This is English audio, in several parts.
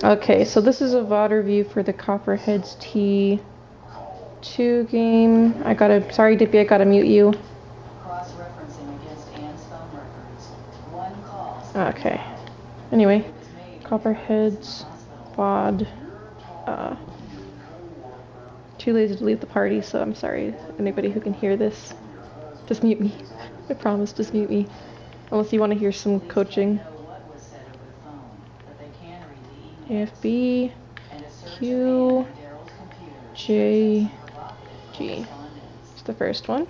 Okay, so this is a VOD review for the CopperHead's T2 game. Sorry Dippy, I gotta mute you. Okay. Anyway, CopperHead's Vod. Too lazy to leave the party, so I'm sorry. Anybody who can hear this, just mute me. I promise, just mute me. Unless you want to hear some coaching. AFB, Q, J, G. It's the first one.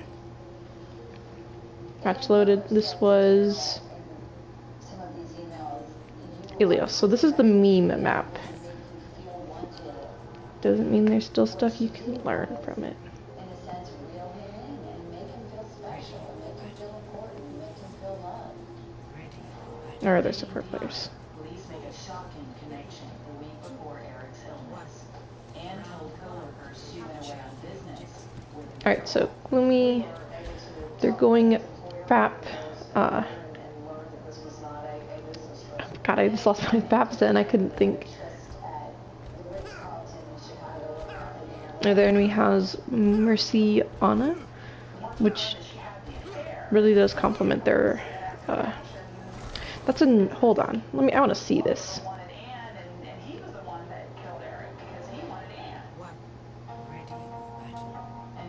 Match loaded. This was Ilios. So this is the meme map. Doesn't mean there's still stuff you can learn from it. Or other support players. Alright, so Gloomy, they're going FAP. God, I just lost my FAP then, I couldn't think. Their enemy has Mercy Anna, which really does complement their. Hold on. I want to see this.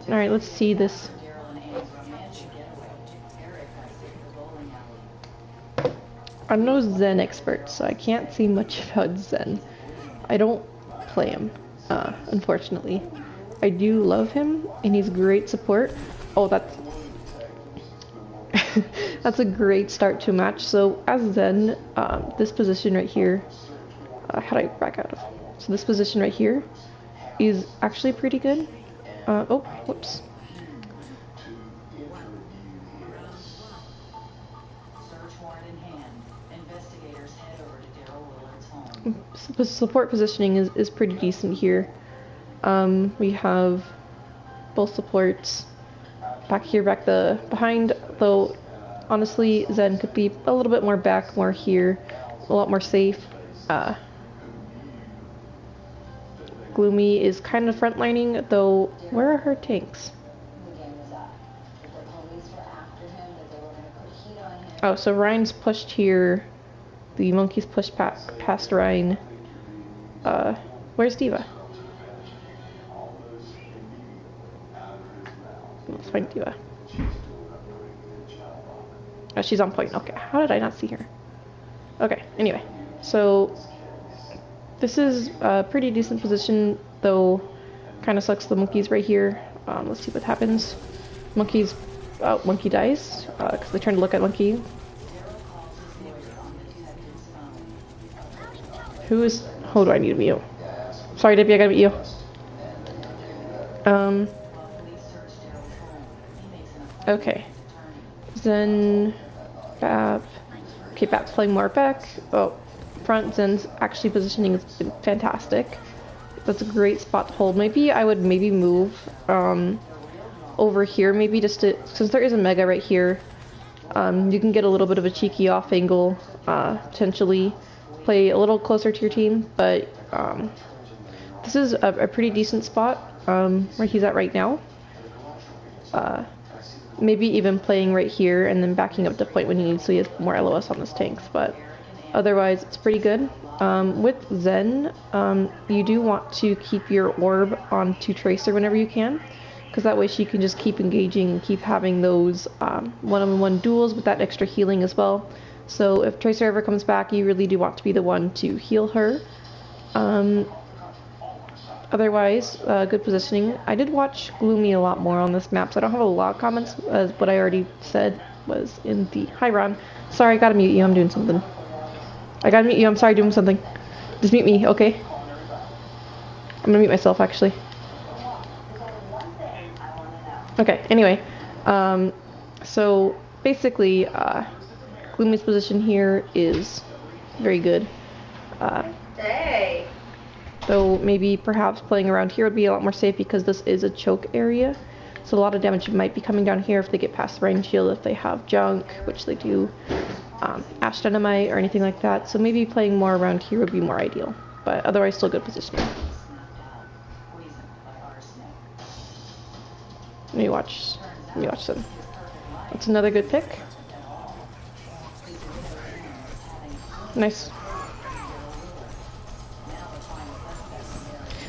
Alright, let's see this. I'm no Zen expert, so I can't see much about Zen. I don't play him, unfortunately. I do love him, and he's great support. Oh, that's... that's a great start to a match. So, as Zen, this position right here... how do I back out of? So this position right here is actually pretty good. Oh, whoops. Support positioning is pretty decent here. We have both supports back here, behind, though honestly Zen could be a little bit more back, more here, a lot more safe. Gloomy is kind of frontlining, though. Where are her tanks? Oh, so Ryan's pushed here. The monkeys pushed past Ryan. Where's Diva? Let's find Diva. Oh, she's on point. Okay, how did I not see her? Okay, anyway. So, this is a pretty decent position, though kind of sucks the monkeys right here. Let's see what happens. Monkey dies, because they're trying to look at Monkey. Who do I need to mute? Sorry, Dippy, I gotta mute you. Okay. Zen, Bap. Okay, Bap's playing more back. Oh, front. Zen's actually positioning has been fantastic. That's a great spot to hold. Maybe I would move over here, maybe just to, since there is a mega right here, you can get a little bit of a cheeky off angle, potentially play a little closer to your team, but this is a pretty decent spot where he's at right now. Maybe even playing right here and then backing up to point when he needs, so he has more LOS on his tanks, but otherwise it's pretty good. With Zen, you do want to keep your orb onto Tracer whenever you can, because that way she can just keep engaging and keep having those one-on-one duels with that extra healing as well. So if Tracer ever comes back, you really do want to be the one to heal her. Otherwise, good positioning. I did watch Gloomy a lot more on this map, so I don't have a lot of comments, as what I already said was in the... Hi, Ron. Sorry, I gotta mute you. I'm doing something. I gotta mute you. I'm sorry, doing something. Just mute me, okay? I'm gonna mute myself, actually. Okay, anyway. So, basically, Gloomy's position here is very good. Though maybe perhaps playing around here would be a lot more safe because this is a choke area. So a lot of damage might be coming down here if they get past the Rain Shield, if they have junk, which they do, Ash Dynamite or anything like that. So maybe playing more around here would be more ideal, but otherwise still good positioning. Let me watch them. That's another good pick. Nice.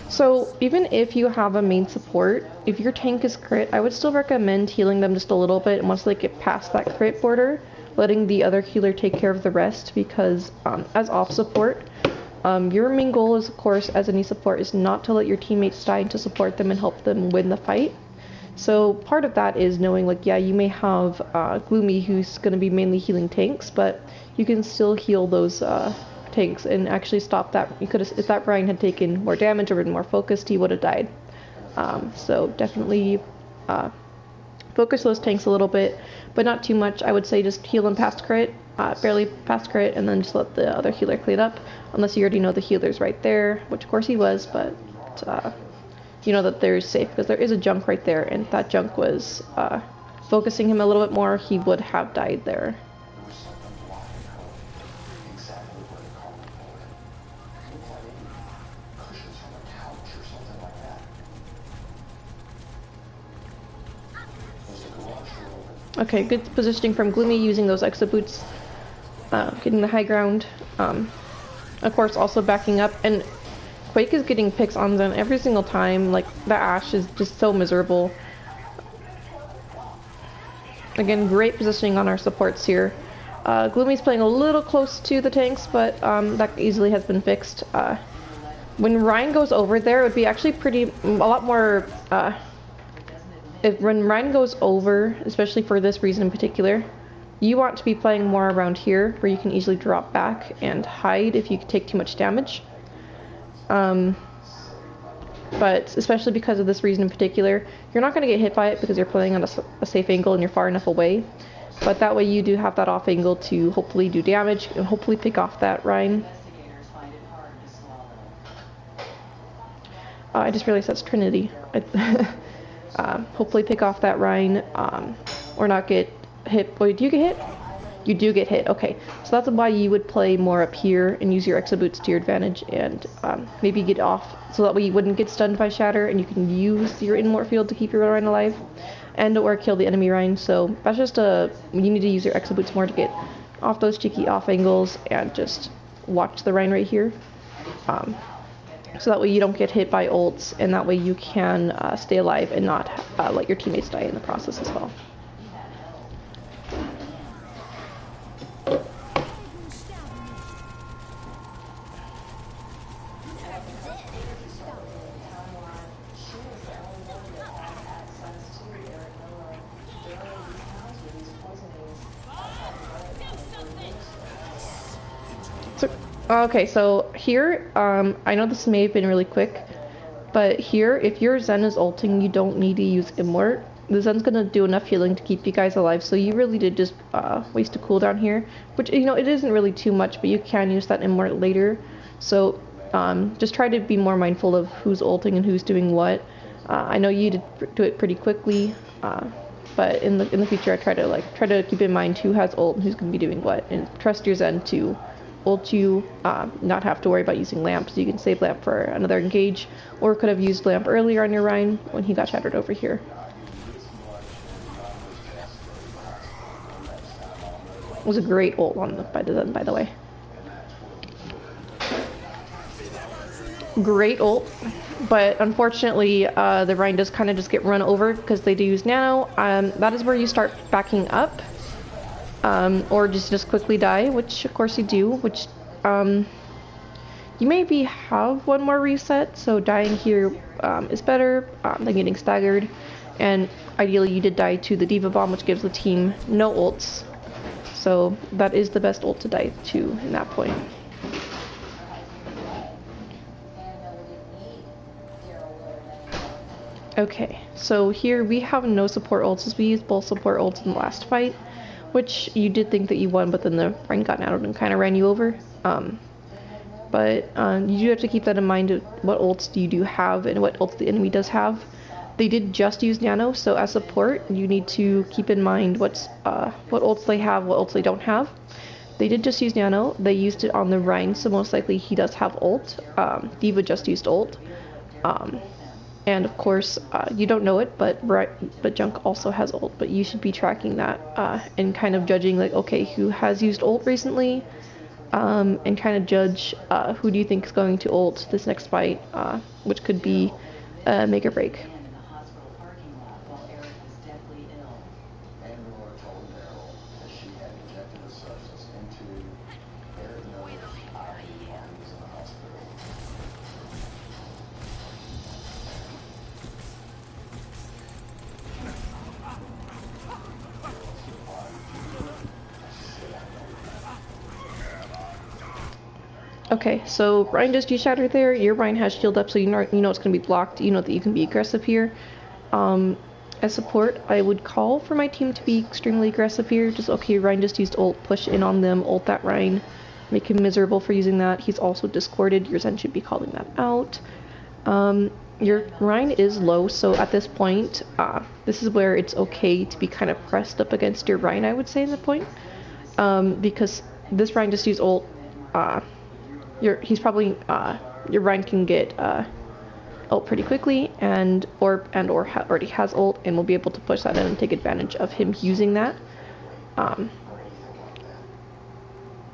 So even if you have a main support, if your tank is crit, I would still recommend healing them just a little bit, and once they get past that crit border, letting the other healer take care of the rest, because as off support, your main goal is, of course, as any support, is not to let your teammates die and to support them and help them win the fight. So part of that is knowing, like, yeah, you may have Gloomy, who's going to be mainly healing tanks, but you can still heal those tanks and actually stop that. You could have, if that Brian had taken more damage or been more focused, he would have died. So definitely focus those tanks a little bit, but not too much. I would say just heal them past crit, barely past crit, and then just let the other healer clean up, unless you already know the healer's right there, which of course he was, but you know that they're safe, because there is a junk right there, and if that junk was focusing him a little bit more, he would have died there. Okay, good positioning from Gloomy, using those exo boots, getting the high ground. Of course, also backing up, and Quake is getting picks on them every single time. Like, the Ashe is just so miserable. Again, great positioning on our supports here. Gloomy's playing a little close to the tanks, but that easily has been fixed. When Ryan goes over there, it would be actually a lot more. When Ryan goes over, especially for this reason in particular, you want to be playing more around here, where you can easily drop back and hide if you take too much damage. But especially because of this reason in particular, you're not going to get hit by it because you're playing on a safe angle and you're far enough away. But that way you do have that off angle to hopefully do damage and hopefully pick off that Ryan. I just realized that's Trinity. Hopefully pick off that Ryan, or not get hit. Wait, do you get hit? You do get hit. Okay, so that's why you would play more up here and use your exo boots to your advantage, and maybe get off so that way you wouldn't get stunned by Shatter, and you can use your in-mort field to keep your Ryan alive, and or kill the enemy Ryan. So that's just you need to use your exo boots more to get off those cheeky off angles and just watch the Ryan right here. So that way you don't get hit by ults, and that way you can stay alive and not let your teammates die in the process as well. Okay, so here, I know this may have been really quick, but here, if your Zen is ulting, you don't need to use Immort. The Zen's gonna do enough healing to keep you guys alive, so you really did just waste a cooldown here, which, you know, it isn't really too much, but you can use that Immort later. So just try to be more mindful of who's ulting and who's doing what. I know you did do it pretty quickly, but in the future, I try to keep in mind who has ult and who's gonna be doing what, and trust your Zen to ult you, not have to worry about using Lamp, so you can save Lamp for another engage, or could have used Lamp earlier on your Ryan when he got shattered over here. It was a great ult by the way. Great ult, but unfortunately the Ryan does kind of just get run over because they do use Nano. That is where you start backing up. Or just quickly die, which of course you do, which you maybe have one more reset, so dying here is better than getting staggered, and ideally you did die to the Diva Bomb, which gives the team no ults, so that is the best ult to die to in that point. Okay, so here we have no support ults, as we used both support ults in the last fight, which you did think that you won, but then the Ryan got out and kind of ran you over. But you do have to keep that in mind of what ults you do have and what ults the enemy does have. They did just use Nano, so as support, you need to keep in mind what ults they have, what ults they don't have. They did just use Nano. They used it on the Rhine, so most likely he does have ult. D.Va just used ult. And of course, you don't know it, but Junk also has ult. But you should be tracking that and kind of judging, like, okay, who has used ult recently, and kind of judge who do you think is going to ult this next fight, which could be make or break. Okay, so Ryan just G-Shatter there. Your Ryan has shield up, so you know it's going to be blocked. You know that you can be aggressive here. As support, I would call for my team to be extremely aggressive here. Just, okay, Ryan just used ult, push in on them, ult that Ryan, make him miserable for using that. He's also discorded. Your Zen should be calling that out. Your Ryan is low, so at this point, this is where it's okay to be kind of pressed up against your Ryan, I would say, at the point. Because this Ryan just used ult. He's probably your Ryan can get ult pretty quickly, and already has ult, and will be able to push that in and take advantage of him using that.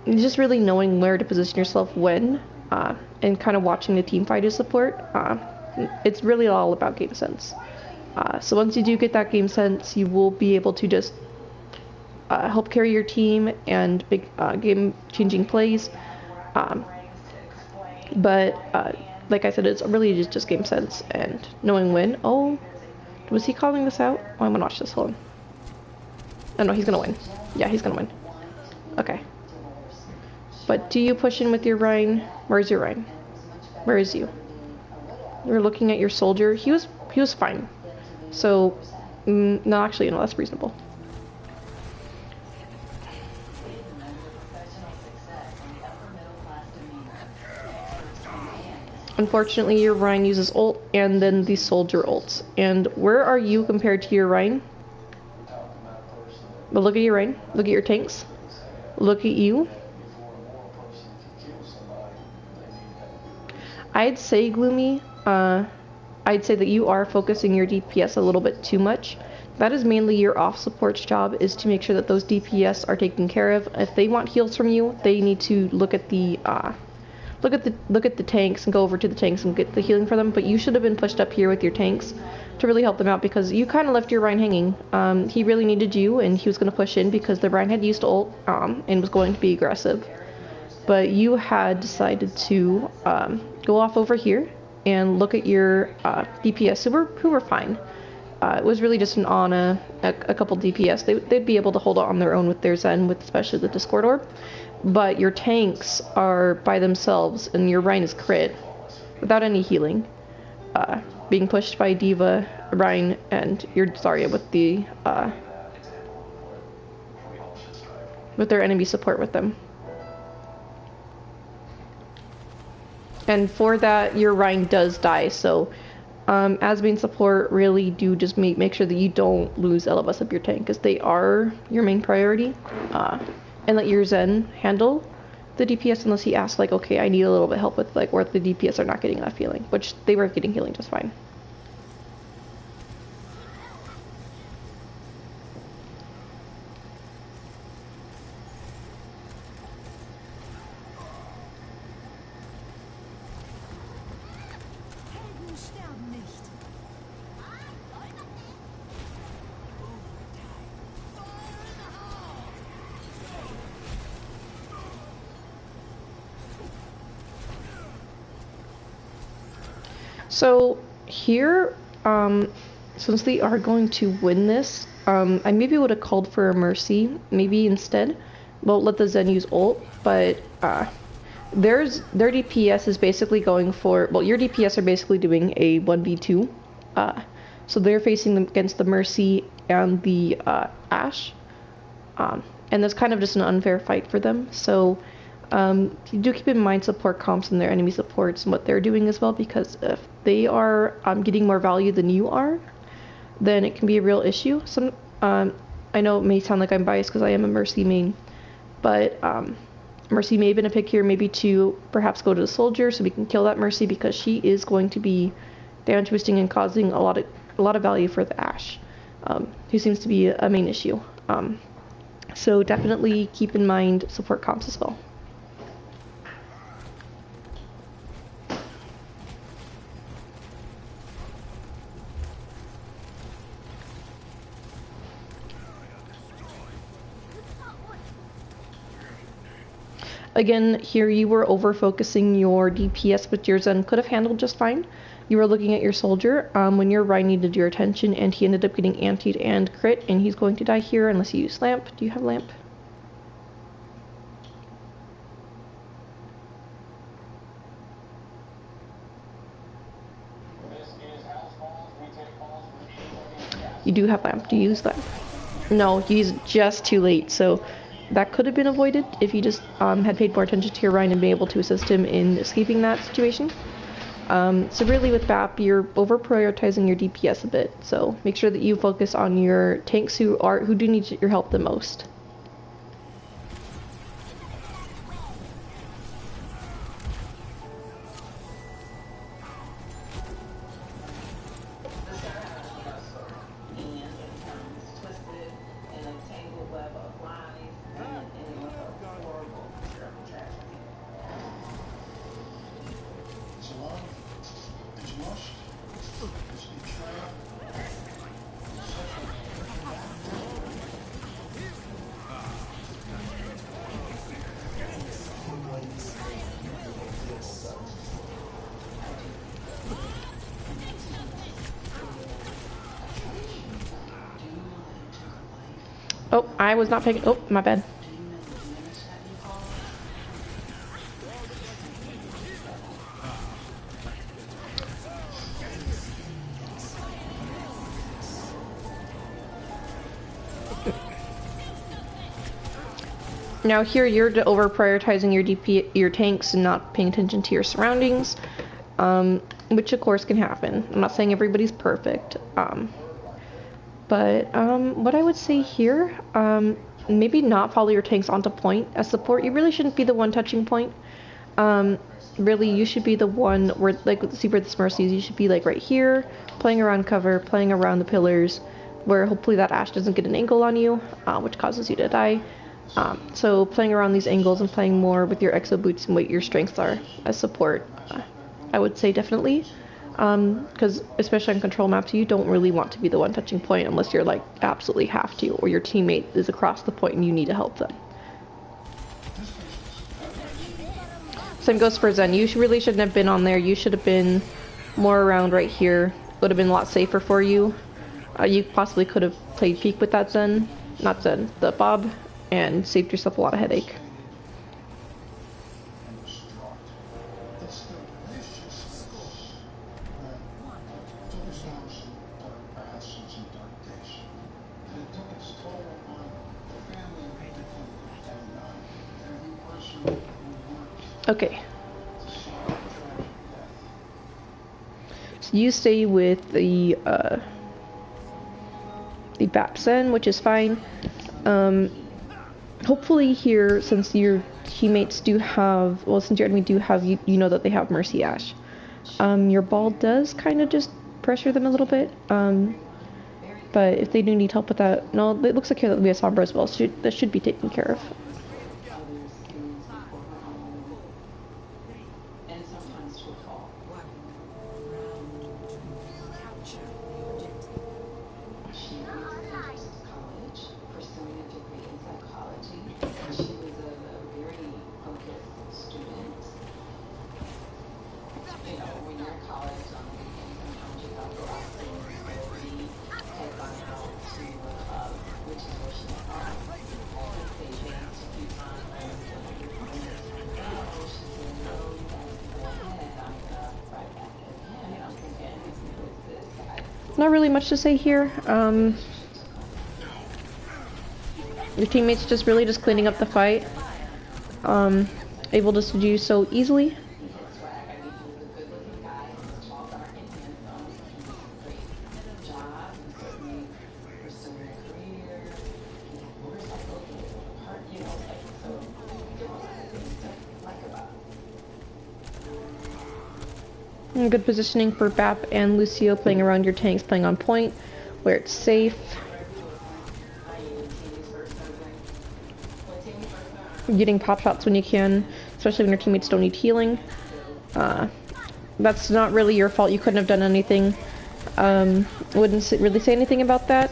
Just really knowing where to position yourself when, and kind of watching the team fight as support. It's really all about game sense. So once you do get that game sense, you will be able to just help carry your team and big game-changing plays. But like I said, it's really just game sense and knowing when. Oh, was he calling this out? Oh, I'm gonna watch this. Hold on. Oh no, he's gonna win. Yeah, he's gonna win. Okay. But do you push in with your Rhine? Where's your Rhine? Where is you? You're looking at your soldier. He was fine. So, no, actually, no, that's reasonable. Unfortunately, your Rhine uses ult, and then the soldier ults. And where are you compared to your Rhine? But look at your Rhine. Look at your tanks. Look at you. I'd say, Gloomy, I'd say that you are focusing your DPS a little bit too much. That is mainly your off support's job, is to make sure that those DPS are taken care of. If they want heals from you, they need to look at the tanks and go over to the tanks and get the healing for them. But you should have been pushed up here with your tanks to really help them out, because you kind of left your Rhine hanging. He really needed you, and he was going to push in because the Rhine had used ult and was going to be aggressive. But you had decided to go off over here and look at your DPS who were fine. It was really just on a couple DPS. They'd be able to hold on their own with their Zen, with especially the Discord Orb. But your tanks are by themselves, and your Rhine is crit without any healing, being pushed by D.Va, Rhine, and your Zarya with their enemy support with them. And for that, your Rhine does die. So, as main support, really do just make sure that you don't lose LFS of your tank, because they are your main priority. And let your Zen handle the DPS unless he asks, like, okay, I need a little bit of help with, like, where the DPS are not getting enough healing, which they were getting healing just fine. So here, since they are going to win this, I maybe would have called for a Mercy, maybe instead. Well, let the Zen use ult, but their DPS is basically going for, well, your DPS are basically doing a 1v2. So they're facing them against the Mercy and the Ashe. And that's kind of just an unfair fight for them. So You do keep in mind support comps and their enemy supports and what they're doing as well, because if they are getting more value than you are, then it can be a real issue. I know it may sound like I'm biased because I am a Mercy main, but Mercy may have been a pick here, maybe to perhaps go to the Soldier so we can kill that Mercy, because she is going to be damage boosting and causing a lot of value for the Ashe, who seems to be a main issue. So definitely keep in mind support comps as well. Again, here you were over-focusing your DPS, but your Zen could have handled just fine. You were looking at your Soldier when your Rhine needed your attention, and he ended up getting antied and crit, and he's going to die here unless you use Lamp. Do you have Lamp? You do have Lamp. Do you use Lamp? No, he's just too late, so that could have been avoided if you just had paid more attention to your Rhine and been able to assist him in escaping that situation. So really with BAP, you're over-prioritizing your DPS a bit, so make sure that you focus on your tanks who do need your help the most. Oh, I was not picking. Oh, my bad. Now here you're over prioritizing your tanks and not paying attention to your surroundings, which of course can happen. I'm not saying everybody's perfect, but what I would say here, maybe not follow your tanks onto point as support. You really shouldn't be the one touching point. Really, you should be the one where, like with the Super this Mercies, you should be like right here, playing around cover, playing around the pillars, where hopefully that Ashe doesn't get an angle on you, which causes you to die. So playing around these angles and playing more with your exo boots and what your strengths are as support, I would say definitely. Because especially on control maps, you don't really want to be the one touching point unless you're like absolutely have to, or your teammate is across the point and you need to help them. Same goes for Zen. You really shouldn't have been on there. You should have been more around right here. Would have been a lot safer for you. You possibly could have played peek with that Zen, not Zen, the Bob, and saved yourself a lot of headache. Okay. So you stay with the Bapsen, which is fine. Hopefully here, since your teammates do have, well, since your enemy do have, you know that they have Mercy Ashe. Your ball does kind of just pressure them a little bit. But if they do need help with that, no, it looks like here that we have Sombra as well. So that should be taken care of. Not really much to say here. Your teammates just really just cleaning up the fight. able to do so easily. And good positioning for Bap and Lucio, playing around your tanks, playing on point, where it's safe. Getting pop shots when you can, especially when your teammates don't need healing. That's not really your fault. You couldn't have done anything. Wouldn't really say anything about that.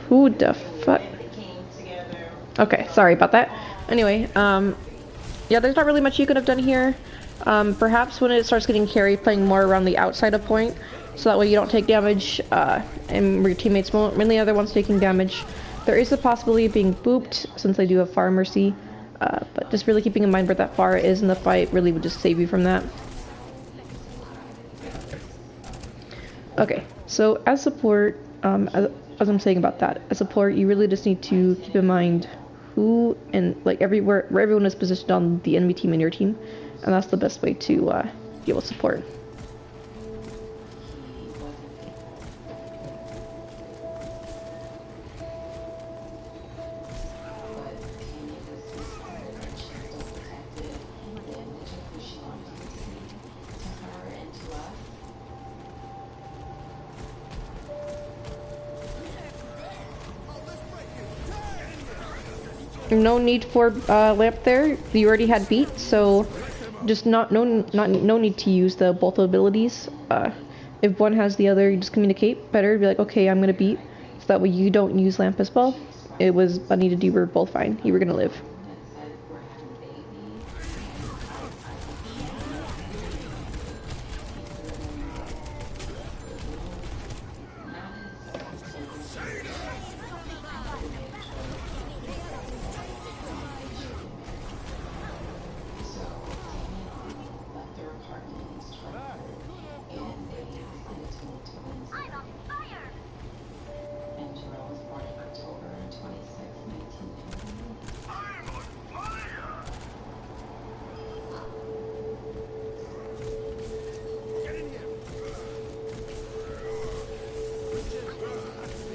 Who the fuck? Okay, sorry about that. Anyway, yeah, there's not really much you could have done here. Perhaps when it starts getting carry, playing more around the outside of point, so that way you don't take damage, and your teammates won't really are the ones taking damage. There is the possibility of being booped, since they do have Far Mercy, but just really keeping in mind where that Far is in the fight really would just save you from that. Okay, so as support, as I'm saying about that, as support, you really just need to keep in mind who and like where everyone is positioned on the enemy team and your team, and that's the best way to be able to support. No need for lamp there. You already had beat, so just no need to use both abilities. If one has the other, you just communicate better. Be like, okay, I'm gonna beat, so that way you don't use lamp as well. It was needed. You were both fine. You were gonna live.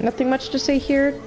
Nothing much to say here.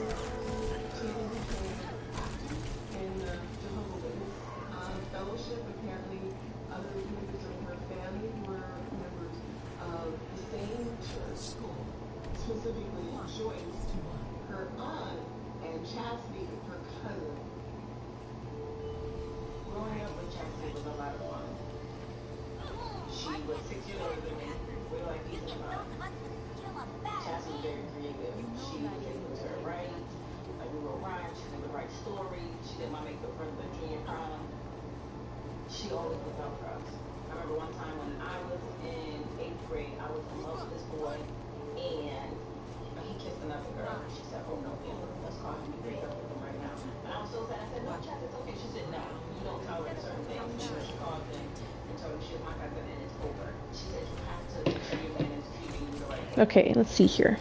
Okay, let's see here.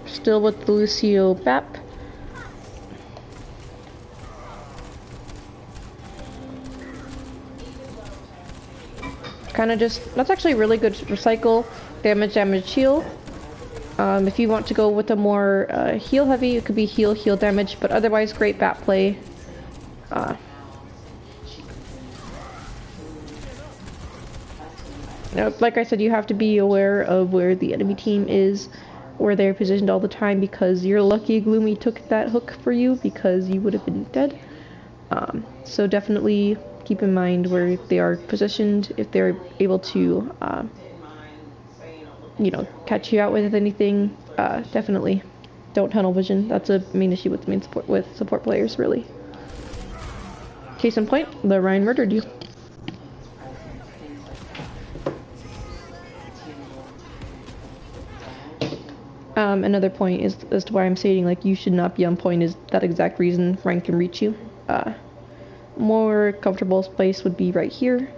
Still with Lucio Bap. Kind of just, that's actually really good recycle, damage, heal. If you want to go with a more heal heavy, it could be heal damage, but otherwise great Bap play. Now, like I said, you have to be aware of where the enemy team is, where they're positioned all the time, because you're lucky Gloomy took that hook for you, because you would have been dead. So definitely keep in mind where they are positioned, if they're able to, you know, catch you out with anything. Definitely don't tunnel vision. That's a main issue with support players, really. Case in point, the Ryan murdered you. Another point is as to why I'm stating like you should not be on point is that exact reason Ryan can reach you. More comfortable place would be right here.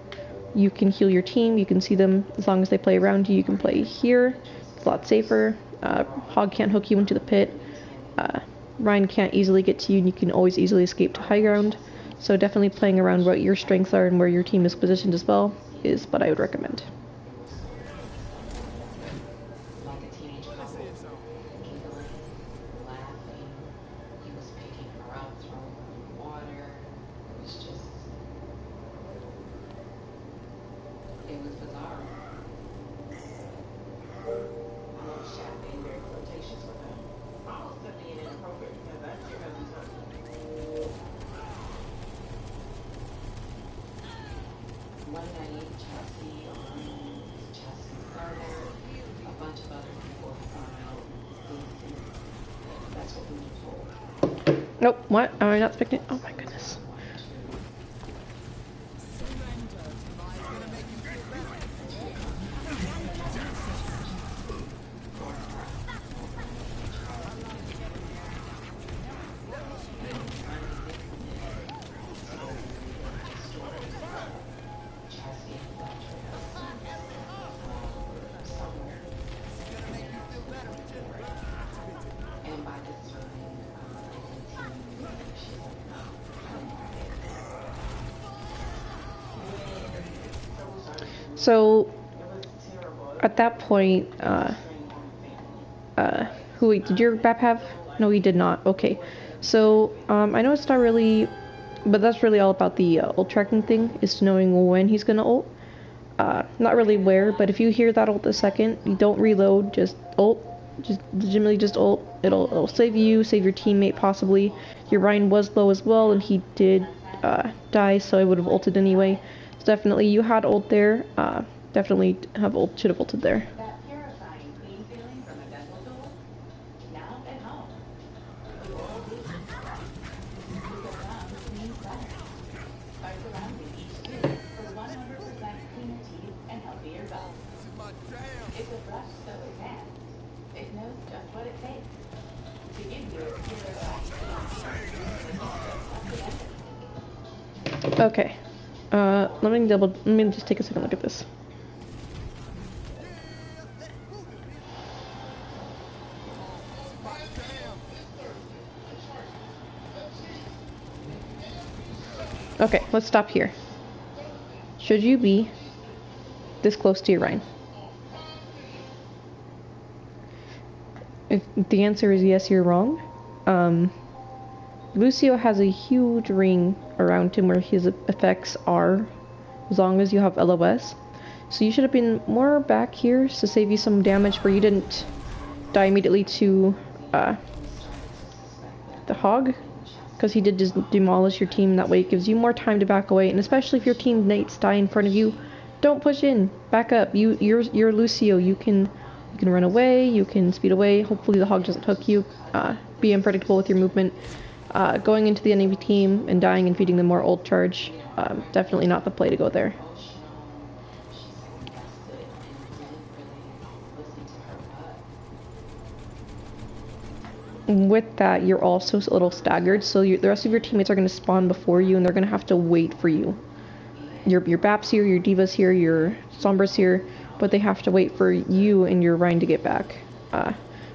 You can heal your team, you can see them as long as they play around you. You can play here, it's a lot safer. Hog can't hook you into the pit. Ryan can't easily get to you, and you can always easily escape to high ground. So definitely playing around what your strengths are and where your team is positioned as well is what I would recommend. Nope, what? Am I not expecting? Oh my goodness. So, at that point, wait, did your BAP have? No, he did not. Okay. So, I know it's not really, but that's really all about the ult tracking thing, is knowing when he's gonna ult. Not really where, but if you hear that ult a second, you don't reload, just ult. Just legitimately just ult. It'll save you, save your teammate possibly. Your Ryan was low as well, and he did die, so I would have ulted anyway. So definitely, you had ult there. Definitely should have ulted there. Okay. Let me just take a second look at this. Okay, let's stop here. Should you be this close to your Rhine? If the answer is yes, you're wrong. Lucio has a huge ring around him where his effects are, as long as you have LOS. So you should have been more back here to save you some damage where you didn't die immediately to the Hog. Because he did just demolish your team, that way it gives you more time to back away, and especially if your teammates die in front of you, don't push in, back up. You're Lucio, you can run away, you can speed away, hopefully the Hog doesn't hook you, be unpredictable with your movement. Going into the enemy team and dying and feeding them more ult charge, definitely not the play to go there. With that, you're also a little staggered, so the rest of your teammates are going to spawn before you, and they're going to have to wait for you. Your BAP's here, your Diva's here, your Sombra's here, but they have to wait for you and your Rhine to get back.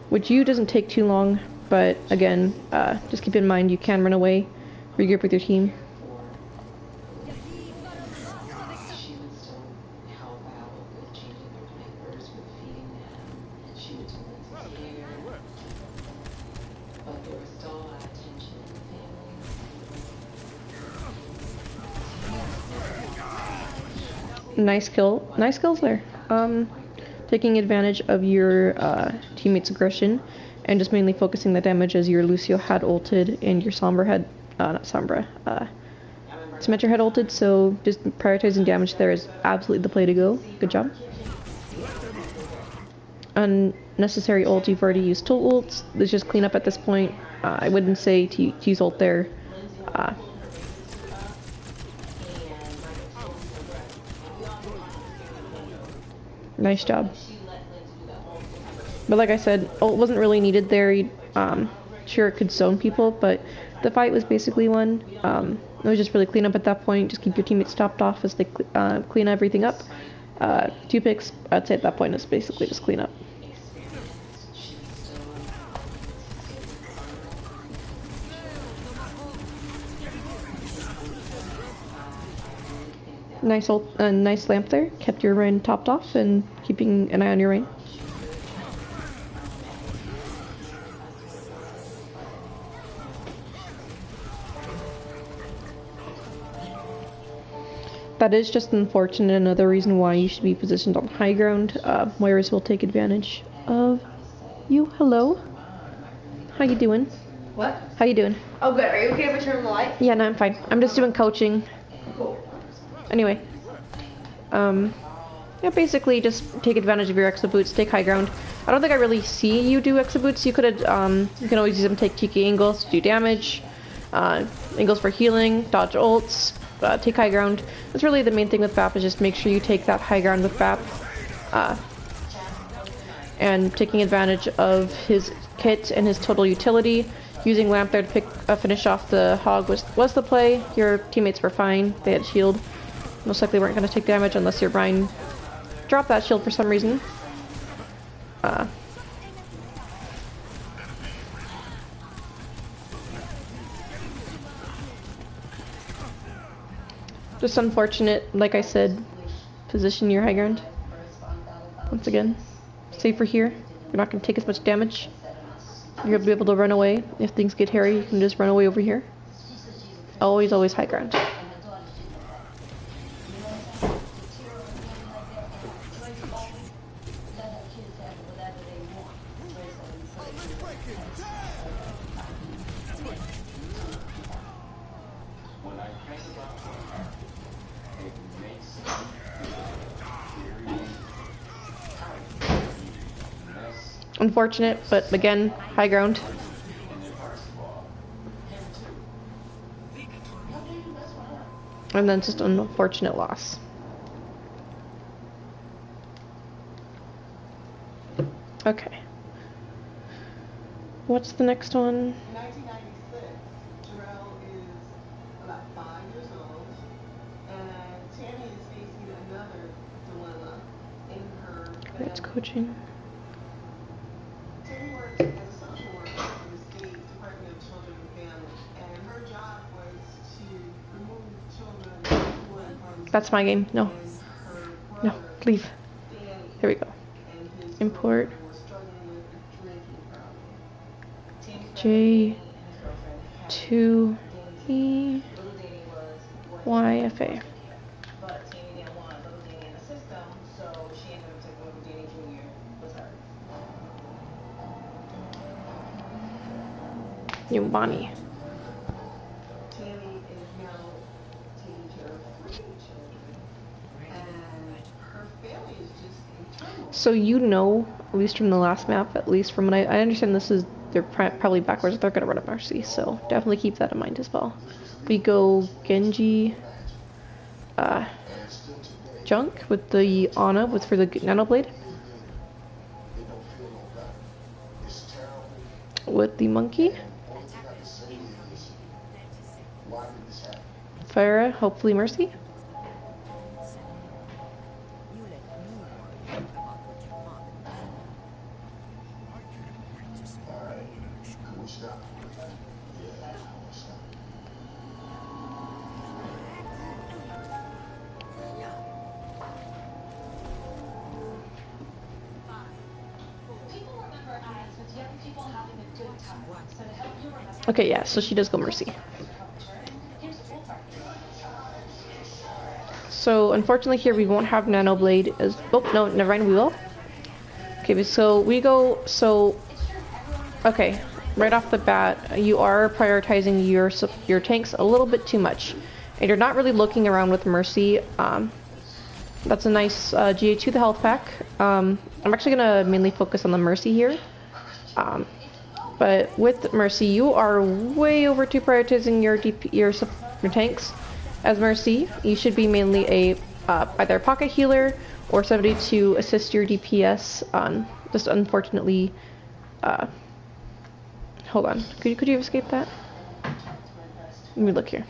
Which doesn't take too long, but again, just keep in mind you can run away, regroup with your team. Nice kill. Nice kills there. Taking advantage of your teammate's aggression and just mainly focusing the damage as your Lucio had ulted and your Sombra had, not Sombra, Symmetra had ulted, so just prioritizing damage there is absolutely the play to go. Good job. Unnecessary ult, you've already used tool ults. Let's just clean up at this point. I wouldn't say to use ult there. Nice job. But like I said, ult wasn't really needed there. Sure, it could zone people, but the fight was basically won. It was just really clean up at that point. Just keep your teammates topped off as they clean everything up. 2 picks, I'd say at that point, is basically just clean up. Nice lamp there. Kept your Reign topped off and keeping an eye on your Reign. That is just unfortunate. Another reason why you should be positioned on high ground. Moiras will take advantage of you. Hello. How you doing? What? How you doing? Oh, good. Are you okay if I turn the light? Yeah, no, I'm fine. I'm just doing coaching. Cool. Anyway. Yeah, basically just take advantage of your exo boots, take high ground. I don't think I really see you do exo boots. You could you can always use them to take TK angles to do damage, angles for healing, dodge ults, take high ground. That's really the main thing with BAP, is just make sure you take that high ground with BAP. And taking advantage of his kit and his total utility. Using Lamp there to finish off the Hog was the play. Your teammates were fine. They had shield. Most likely weren't going to take damage unless your Brine dropped that shield for some reason. Just unfortunate, like I said, position your high ground. Once again, safer here. You're not going to take as much damage. You'll be able to run away. If things get hairy, you can just run away over here. Always, always high ground. Unfortunate, but again, high ground. And then just an unfortunate loss. Okay. What's the next one? 1996, Jarrell is about 5 years old, and Tammy is facing another dilemma in her family. It's coaching. Tammy works as a social worker for the state Department of Children and Families, and her job was to remove children who were from That's my game. No. her No. brother, Leave. Danny, Here we go. and his Import. girlfriend were struggling with a drinking problem. Tammy's J family and his girlfriend had 2 E little Danny was working Y F A. but Tammy didn't want little Danny in the system, so she ended up taking little Danny Jr. with her. You Bonnie. Tammy is now taking care of 3 children, and her family is just in turmoil. So you know, at least from the last map, at least from what I understand, this is they're probably backwards. They're gonna run a Mercy, so definitely keep that in mind as well. We go Genji, Junk with the Ana with for the Nano Blade. With the Monkey. Pharah, hopefully Mercy. Okay, yeah, so she does go Mercy. So unfortunately here we won't have Nano Blade as oh no, never mind, we will. Okay, so we go okay, right off the bat, you are prioritizing your tanks a little bit too much. And you're not really looking around with Mercy. That's a nice GA to the health pack. I'm actually gonna mainly focus on the Mercy here. But with Mercy, you are way over to prioritizing your tanks. As Mercy, you should be mainly a either a pocket healer or somebody to assist your DPS. Just unfortunately, hold on. Could you escape that? Let me look here.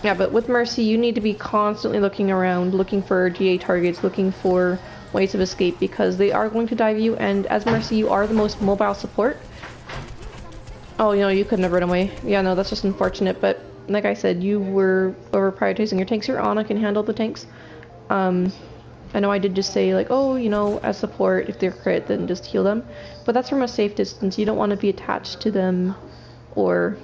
Yeah, but with Mercy, you need to be constantly looking around, looking for GA targets, looking for ways of escape, because they are going to dive you, and as Mercy, you are the most mobile support. Oh, you know, you couldn't have run away. Yeah, no, that's just unfortunate, but like I said, you were over prioritizing your tanks. Your Ana can handle the tanks. I know I did just say like, oh, you know, as support, if they're crit, then just heal them. But that's from a safe distance. You don't want to be attached to them or,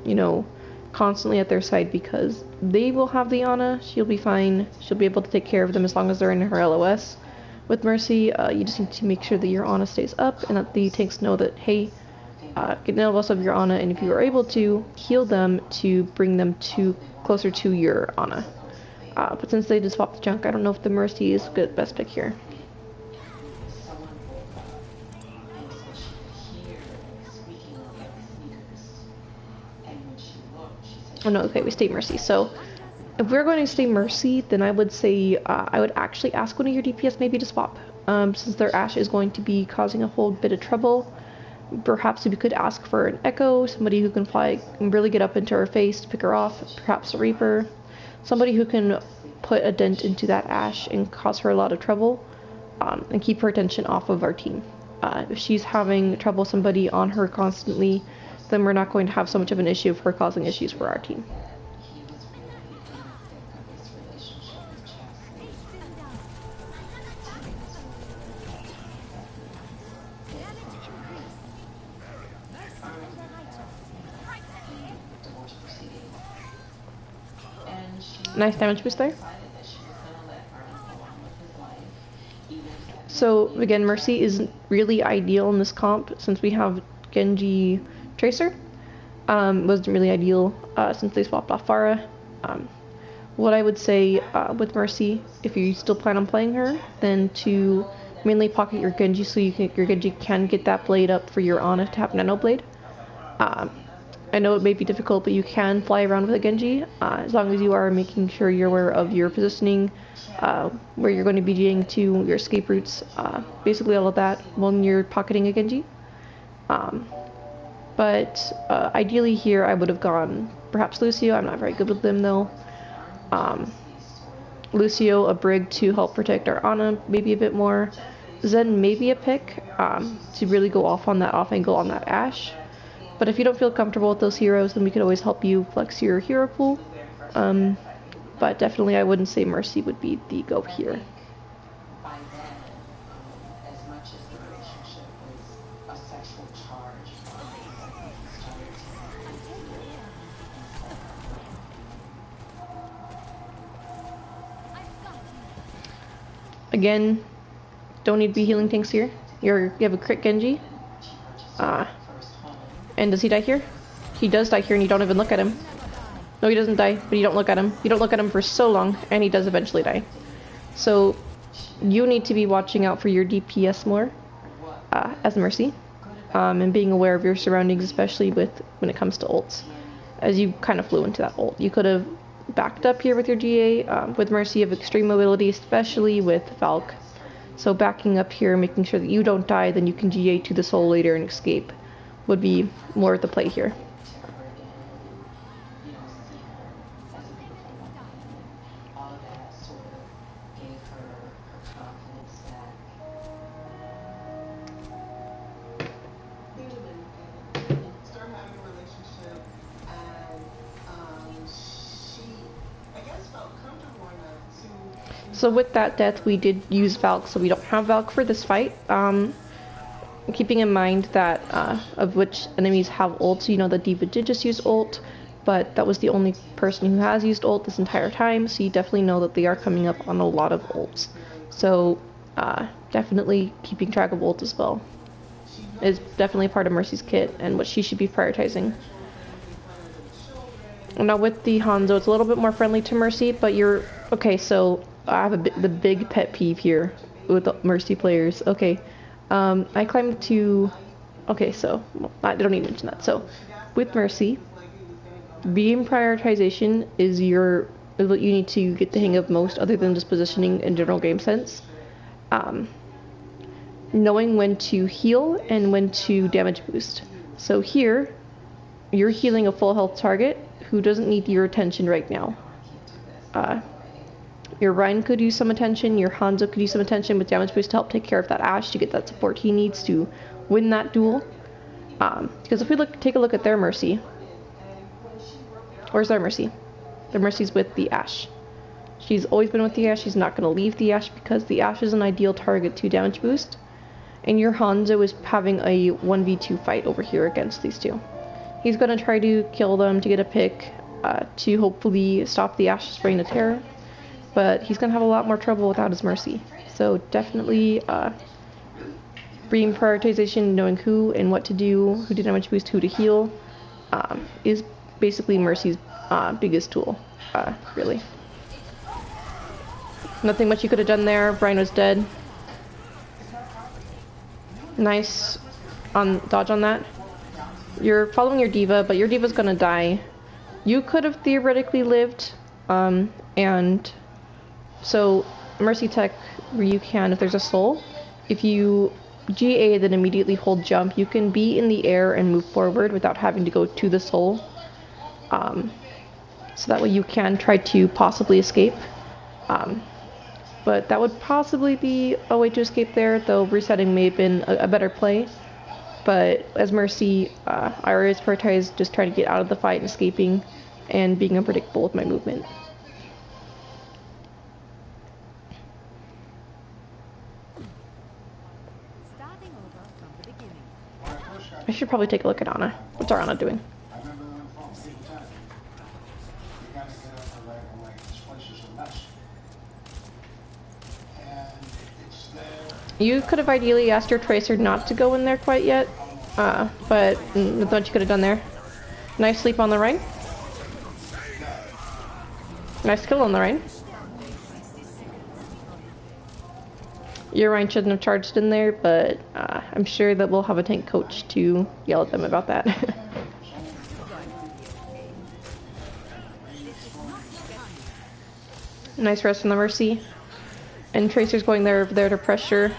you know, constantly at their side because they will have the Ana. She'll be fine. She'll be able to take care of them as long as they're in her LOS. With Mercy, you just need to make sure that your Ana stays up and that the tanks know that, hey, get an LOS of your Ana, and if you are able to, heal them to bring them closer to your Ana. But since they just swapped the junk, I don't know if the Mercy is the best pick here. Oh no, okay, we stay Mercy. So if we're going to stay Mercy, then I would say I would actually ask one of your DPS maybe to swap. Since their Ashe is going to be causing a whole bit of trouble. Perhaps if you could ask for an Echo, somebody who can fly and really get up into her face to pick her off, perhaps a Reaper. Somebody who can put a dent into that Ashe and cause her a lot of trouble, and keep her attention off of our team. If she's having trouble somebody on her constantly, then we're not going to have so much of an issue of her causing issues for our team. Nice damage boost there. So again, Mercy isn't really ideal in this comp since we have Genji Tracer. Wasn't really ideal since they swapped off Pharah. What I would say with Mercy, if you still plan on playing her, then to mainly pocket your Genji so your Genji can get that blade up for your Ana to have Nano Blade. I know it may be difficult, but you can fly around with a Genji, as long as you are making sure you're aware of your positioning, where you're going to be GAing to, your escape routes, basically all of that when you're pocketing a Genji. But ideally here I would have gone perhaps Lucio. I'm not very good with them though. Lucio, a Brig to help protect our Ana maybe a bit more. Zen maybe a pick to really go off on that off angle on that Ashe. But if you don't feel comfortable with those heroes, then we could always help you flex your hero pool. But definitely I wouldn't say Mercy would be the go here. Again, don't need to be healing tanks here. You have a crit Genji. And does he die here? He does die here and you don't even look at him. No, he doesn't die, but you don't look at him. You don't look at him for so long, and he does eventually die. So, you need to be watching out for your DPS more, as Mercy. And being aware of your surroundings, especially when it comes to ults. As you kind of flew into that ult. You could have backed up here with your GA. With Mercy, you have extreme mobility, especially with Valk. So backing up here, making sure that you don't die, then you can GA to the soul later and escape. Would be more the play here. So with that death, we did use Valk, so we don't have Valk for this fight. Keeping in mind that of which enemies have ults, you know that D.Va did just use ult, but that was the only person who has used ult this entire time, so you definitely know that they are coming up on a lot of ults. So definitely keeping track of ult as well is definitely part of Mercy's kit and what she should be prioritizing. Now with the Hanzo, it's a little bit more friendly to Mercy, but you're... Okay, so I have the big pet peeve here with the Mercy players. Okay. I climbed to... Okay, so I don't need to mention that. So, with Mercy, beam prioritization is what you need to get the hang of most, other than just positioning in general game sense. Knowing when to heal and when to damage boost. So here, you're healing a full health target who doesn't need your attention right now. Your Ryan could use some attention, your Hanzo could use some attention with damage boost to help take care of that Ashe to get that support he needs to win that duel. Because if we take a look at their Mercy, Where's our Mercy? The Mercy's with the Ashe. She's always been with the Ashe. She's not going to leave the Ashe because the Ashe is an ideal target to damage boost. And your Hanzo is having a 1v2 fight over here against these two. He's going to try to kill them to get a pick to hopefully stop the Ashe's reign of terror. But he's going to have a lot more trouble without his Mercy. So definitely being prioritization, knowing who and what to do, who to damage boost, who to heal, is basically Mercy's biggest tool, really. Nothing much you could have done there. Brian was dead. Nice dodge on that. You're following your diva, but your diva's gonna die. You could have theoretically lived, and so Mercy Tech, where you can, if there's a soul, if you GA then immediately hold jump, you can be in the air and move forward without having to go to the soul. So that way you can try to possibly escape. But that would possibly be a way to escape there, though resetting may have been a better play. But as Mercy, I always prioritize just trying to get out of the fight and escaping and being unpredictable with my movement. I should probably take a look at Ana. What's our Ana doing? You could have ideally asked your Tracer not to go in there quite yet, but that's what you could have done there. Nice sleep on the Rein. Nice kill on the Rein. Your Rein shouldn't have charged in there, but I'm sure that we'll have a tank coach to yell at them about that. Nice rest on the Mercy. And Tracer's going there to pressure.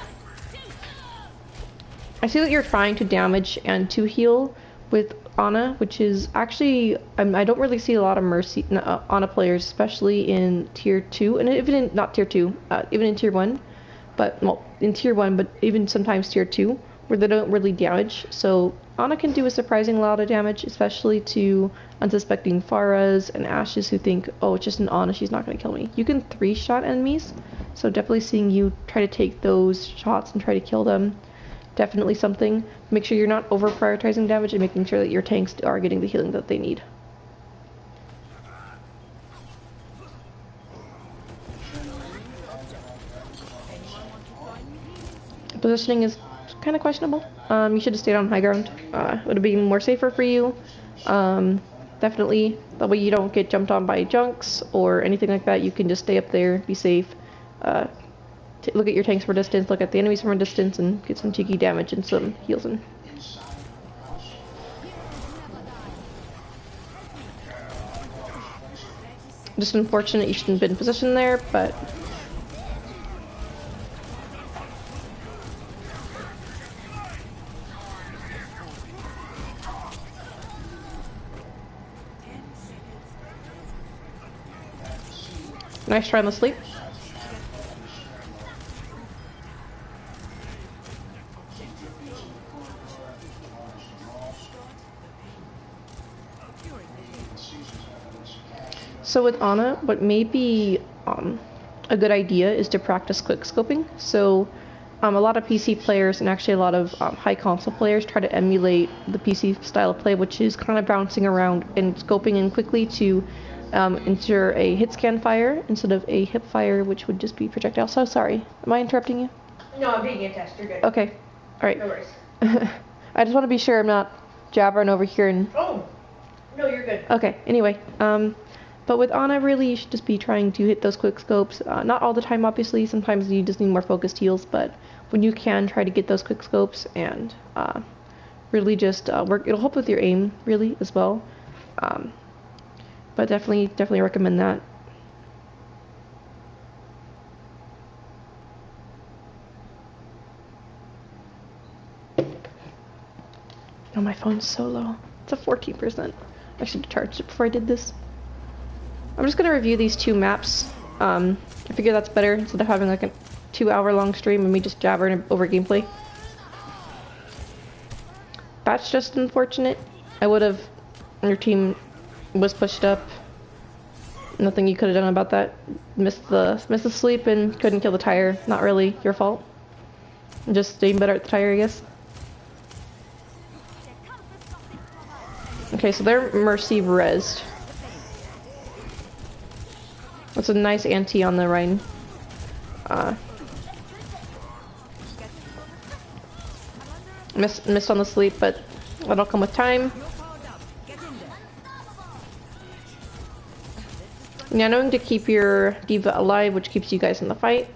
I see that you're trying to damage and to heal with Ana, which is actually, I don't really see a lot of Mercy Ana players, especially in tier 2, and even in, not tier 2, even in tier 1, but, well, in tier 1, but even sometimes tier 2, where they don't really damage. So Ana can do a surprising lot of damage, especially to unsuspecting Pharahs and Ashes who think, oh, it's just an Ana, she's not going to kill me. You can 3-shot enemies, so definitely seeing you try to take those shots and try to kill them, definitely something. Make sure you're not over prioritizing damage and making sure that your tanks are getting the healing that they need. Positioning is kind of questionable. You should have stayed on high ground. It would have been more safer for you. Definitely. That way you don't get jumped on by junks or anything like that. You can just stay up there, be safe. Look at your tanks from a distance, look at the enemies from a distance, and get some cheeky damage and some heals in. Just unfortunate you shouldn't have been positioned there, but... Nice try on the sleep. So with Ana, what may be a good idea is to practice quick scoping. So a lot of PC players and actually a lot of high console players try to emulate the PC style of play, which is kind of bouncing around and scoping in quickly to ensure a hit scan fire instead of a hip fire, which would just be projectile. So sorry, am I interrupting you? No, I'm being a test. You're good. Okay, all right. No worries. I just want to be sure I'm not jabbering over here and... Oh, no, you're good. Okay, anyway, but with Ana, really, you should just be trying to hit those quick scopes. Not all the time, obviously. Sometimes you just need more focused heals, but when you can, try to get those quick scopes and really just work. It'll help with your aim, really, as well. But definitely recommend that. Oh, my phone's so low. It's a 14%. I should have charged it before I did this. I'm just going to review these two maps. I figure that's better instead of having like a 2-hour-long stream and me just jabbering over gameplay. That's just unfortunate. I would have, your team was pushed up. Nothing you could have done about that. Missed the sleep and couldn't kill the tire. Not really your fault. Just doing better at the tire, I guess. Okay, so their Mercy rezzed. That's a nice anti on the Rhine. Missed on the sleep, but that'll come with time. Now knowing to keep your diva alive, which keeps you guys in the fight.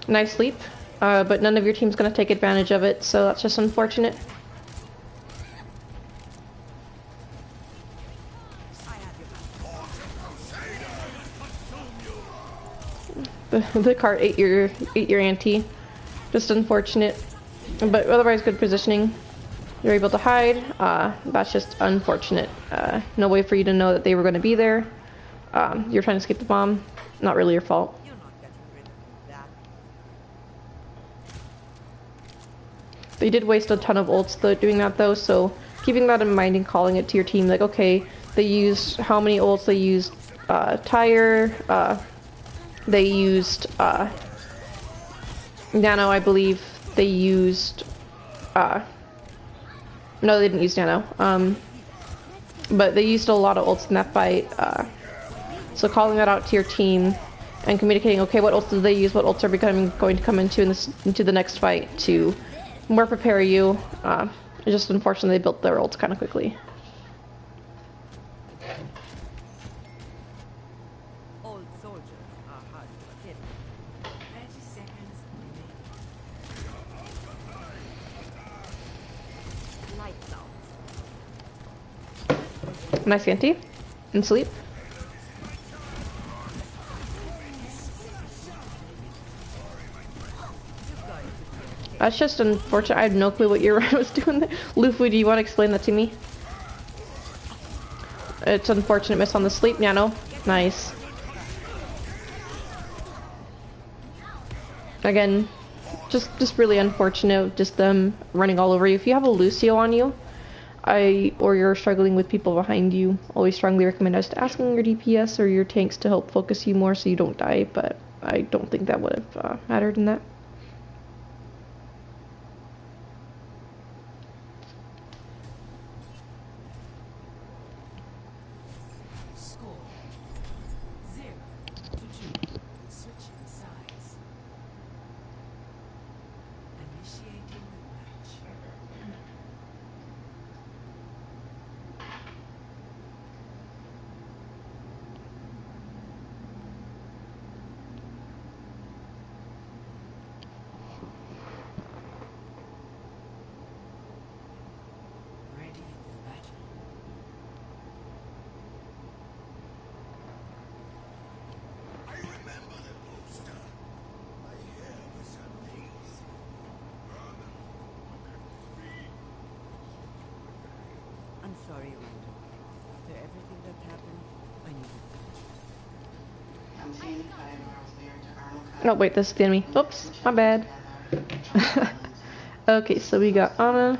Nice sleep, but none of your team's gonna take advantage of it, so that's just unfortunate. The cart ate your anti. Just unfortunate, but otherwise good positioning. You're able to hide. That's just unfortunate. No way for you to know that they were going to be there. You're trying to escape the bomb. Not really your fault. They did waste a ton of ults though doing that though, so keeping that in mind and calling it to your team, like, okay, they used how many ults? They used tire. They used Nano, I believe. They used no, they didn't use Nano. But they used a lot of ults in that fight. So calling that out to your team and communicating, okay, what ults did they use? What ults are going to come into the next fight to more prepare you. It's just unfortunate they built their ults kind of quickly. Old soldiers are hard to hit. 30 seconds remaining. Lights out. Nice anti. And sleep. That's just unfortunate. I had no clue what your Rhine was doing there. Lufu, do you want to explain that to me? It's unfortunate miss on the sleep nano. Nice. Again, just really unfortunate. Just them running all over you. If you have a Lucio on you, or you're struggling with people behind you, always strongly recommend us to asking your DPS or your tanks to help focus you more so you don't die. But I don't think that would have mattered in that. Sorry, Randall. After everything that happened, I needed Oh wait, this is the enemy. Oops, my bad. Okay, so we got Ana.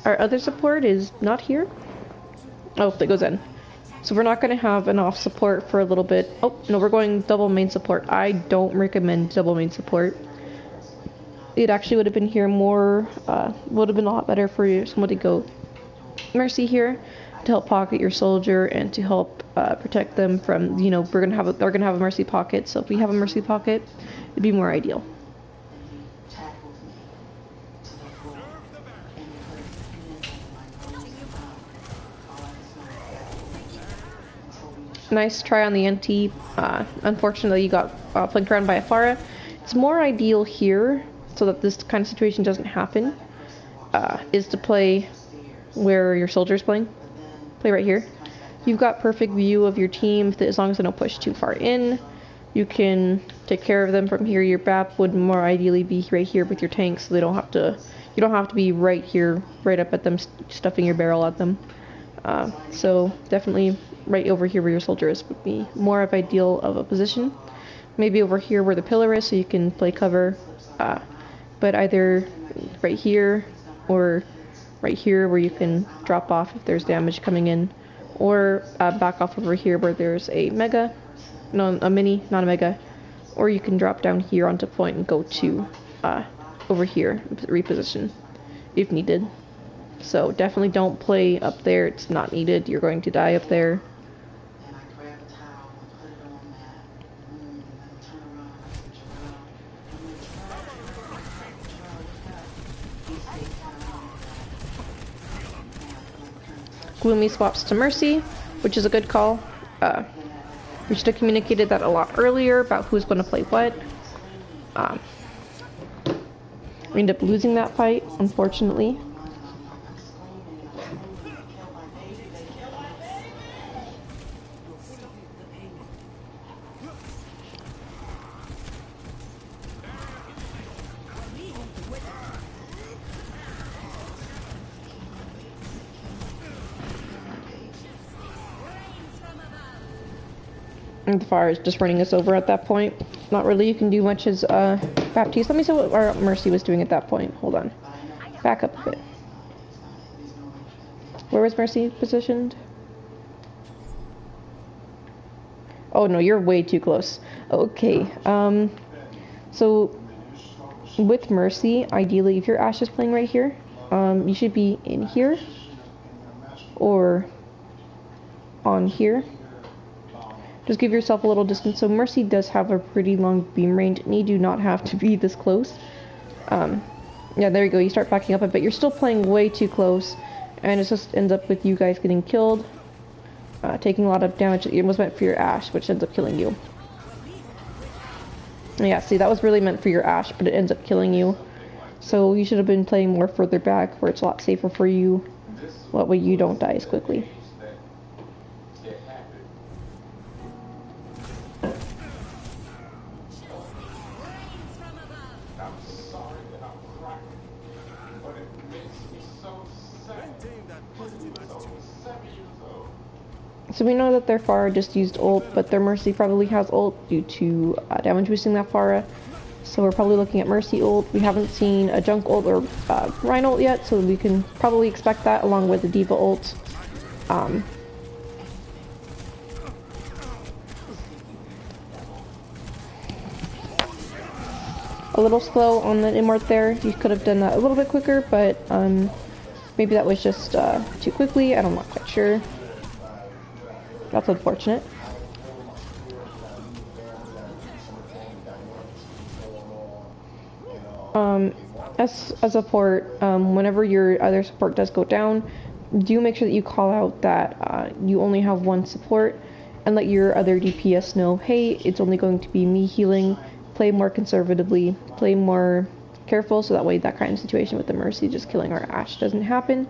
Our other support is not here. Oh, that goes in. So we're not going to have an off support for a little bit. Oh, no, we're going double main support. I don't recommend double main support. It actually would have been here more, would have been a lot better for someone to go Mercy here to help pocket your soldier and to help protect them from, you know, they're gonna have a Mercy pocket. So if we have a Mercy pocket, it'd be more ideal. Nice try on the NT. Unfortunately, you got flanked around by a Pharah. It's more ideal here so that this kind of situation doesn't happen. Is to play where your soldier's playing. Play right here. You've got perfect view of your team as long as they don't push too far in. You can take care of them from here. Your BAP would more ideally be right here with your tanks, so they don't have to. You don't have to be right here, right up at them, stuffing your barrel at them. So definitely right over here where your soldier is would be more of ideal of a position. Maybe over here where the pillar is, so you can play cover. But either right here or right here where you can drop off if there's damage coming in, or back off over here where there's a mega, no, a mini, not a mega, or you can drop down here onto point and go to over here, reposition if needed. So definitely don't play up there, it's not needed, you're going to die up there. Gloomy swaps to Mercy, which is a good call. We should have communicated that a lot earlier about who's going to play what. We end up losing that fight, unfortunately. And the fire is just running us over at that point. Not really you can do much as Baptiste. Let me see what our Mercy was doing at that point. Hold on. Back up a bit. Where was Mercy positioned? Oh no, you're way too close. Okay. So with Mercy, ideally if your Ashe is playing right here, you should be in here or on here. Just give yourself a little distance. So Mercy does have a pretty long beam range, and you do not have to be this close. Yeah, there you go. You start backing up a bit. You're still playing way too close, and it just ends up with you guys getting killed, taking a lot of damage. It was meant for your Ashe, which ends up killing you. Yeah, see, that was really meant for your Ashe, but it ends up killing you. So you should have been playing more further back, where it's a lot safer for you. That way you don't die as quickly. So we know that their Pharah just used ult, but their Mercy probably has ult due to damage boosting that Pharah. So we're probably looking at Mercy ult. We haven't seen a Junk ult or Rhino ult yet, so we can probably expect that along with the D.Va ult. A little slow on the Immort there. You could have done that a little bit quicker, but maybe that was just too quickly. I'm not quite sure. That's unfortunate. As a support, whenever your other support does go down, do make sure that you call out that you only have one support, and let your other DPS know, hey, it's only going to be me healing. Play more conservatively, play more careful, so that way that kind of situation with the Mercy just killing our Ashe doesn't happen.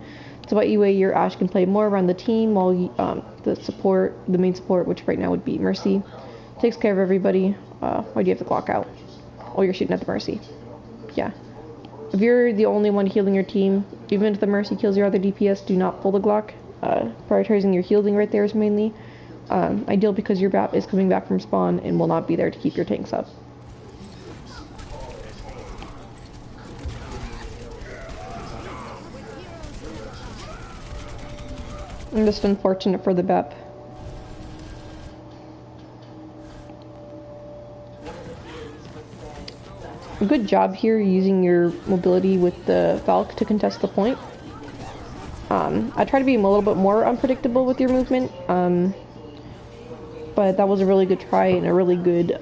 So that way your Ashe can play more around the team, while the main support, which right now would be Mercy, takes care of everybody. Why do you have the clock out? Oh, you're shooting at the Mercy. Yeah. If you're the only one healing your team, even if the Mercy kills your other DPS, do not pull the Glock. Prioritizing your healing right there is mainly ideal, because your BAP is coming back from spawn and will not be there to keep your tanks up. I'm just unfortunate for the BEP. Good job here using your mobility with the Valk to contest the point. I try to be a little bit more unpredictable with your movement, but that was a really good try, and a really good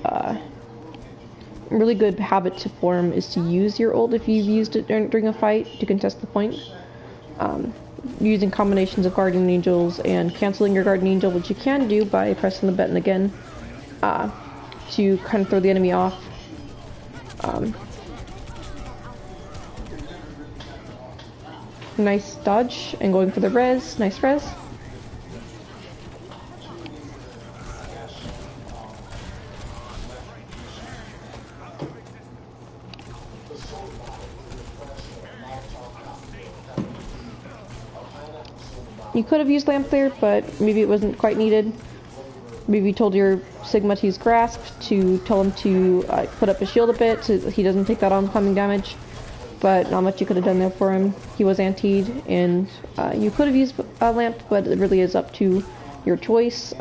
habit to form is to use your ult if you've used it during a fight to contest the point. Using combinations of Guardian Angels and canceling your Guardian Angel, which you can do by pressing the button again to kind of throw the enemy off. Nice dodge and going for the res. Nice res. You could have used Lamp there, but maybe it wasn't quite needed. Maybe you told your Sigma to use Grasp to tell him to put up his shield a bit so he doesn't take that oncoming damage. but not much you could have done there for him. He was antied, and you could have used a lamp, but it really is up to your choice.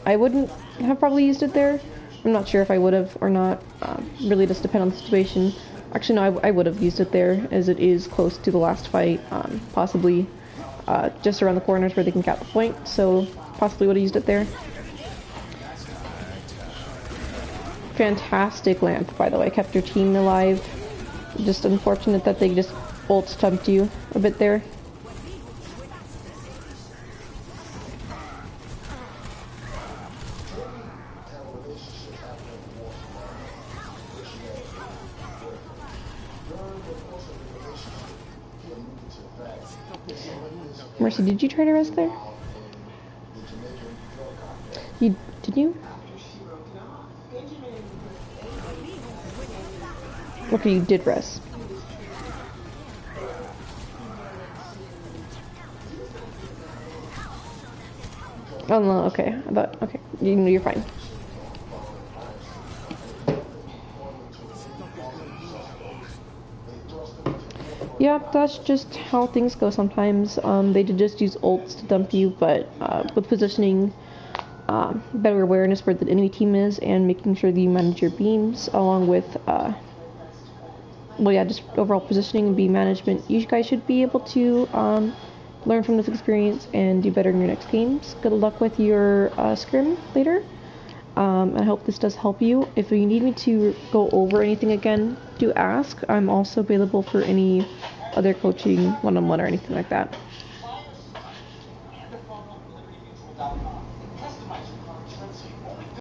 I wouldn't have probably used it there. I'm not sure if I would have or not. Really just depend on the situation. Actually, no, I would have used it there, as it is close to the last fight, possibly just around the corners where they can cap the point, so possibly would have used it there. Fantastic lamp, by the way, kept your team alive. Just unfortunate that they just ult stumped you a bit there. Mercy, did you try to rest there? Did you? Okay, you did rest. Oh no, okay. I thought, okay, you're fine. Yeah, that's just how things go sometimes. They did just use ults to dump you, but with positioning, better awareness where the enemy team is, and making sure that you manage your beams, along with, well, yeah, just overall positioning and beam management, you guys should be able to learn from this experience and do better in your next games. Good luck with your scrim later. I hope this does help you. If you need me to go over anything again, do ask. I'm also available for any other coaching one-on-one or anything like that.